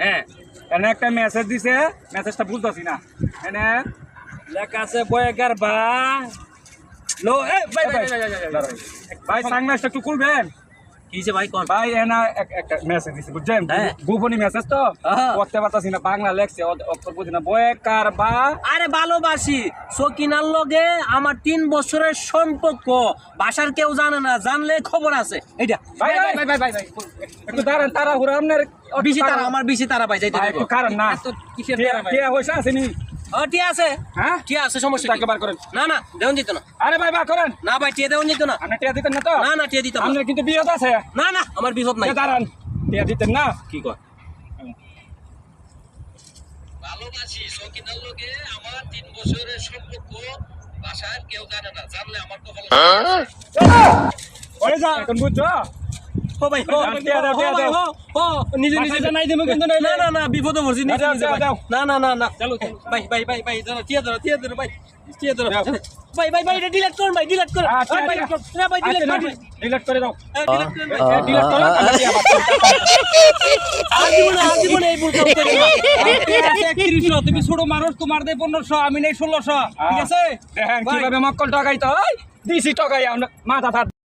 হ্যাঁ এনে একটা মেসেজ দিছে, মেসেজটা বুঝতেছি না। এনে লেখা আছে বয়েকার বা লো এই ভাই ভাই ভাই সাংমাসটা একটু খুলবেন কিছে ভাই কোন ভাই। এনা একটা মেসেজ দিছে বুঝছেন, হ্যাঁ। গোপনী মেসেজ তো হ্যাঁ। পড়তে পারতাছি না, বাংলা লেখছে অক্ষর বুঝি না। বয়েকার বা আরে ভালোবাসি সকিনার লগে আমার 3 বছরের সম্পর্ক, বাসার কেউ জানে না, জানলে খবর আছে। এইটা ভাই ভাই ভাই ভাই ভাই একটু দাঁড়ান, তারা হুরা আপনার বেশি তারা, আমার বেশি তারা ভাই যাইতে ভাই, দেব। একটু কারণ না এত কিসের কে তারা ভাই? কে হইছে আসেনি? ও টিয়া আছে, হ্যাঁ টিয়া আছে, সমস্যা টাকা কি? বার করেন। না না দেউন দিত না। আরে ভাই বার করেন, না ভাই টিয়া দেউন দিত না। আপনি টিয়া দিতেন না তো? না না টিয়া দিত না। আপনার কিন্তু বিয়ে আছে। না না আমার বিপদ নাই। কে দাঁড়ান, টিয়া দিতেন না? কি কর ভালোবাসি সকিনার লগে আমার 3 বছরের সম্পর্ক, বাসার কেউ জানে না, জানলে আমার কপালে। ওরে যা এখন বুঝছো? ও ভাই ও টিয়া দাও, টিয়া দাও। ও নিজে নিজে বাসায় নাই দেবো কিন্তু না না না বিপদে পড়ছি নিজে দাও, নিজে দাও, ভাই। দাও। না না না না চলো ভাই ভাই ভাই ভাই দাও টিয়া দাও ভাই টিয়া দাও দাও। ভাই ভাই ভাই এটা ডিলিট কর ভাই ডিলিট কর আচ্ছা, ভাই আচ্ছা। না ভাই ডিলিট কর ডিলিট করে দাও। ডিলিট কর ভাই। ডিলিট করো, তাহলে টিয়া বাদ করো। আজীবনে এই ভুল কাজ করে না। 3100 তুমি ছোট মানুষ, তোমার দেয় 1500, আমি নেই 1600, ঠিক আছে? দেখেন ভাই। কিভাবে মক্কল টকাই তো দিছি টকাই মাথা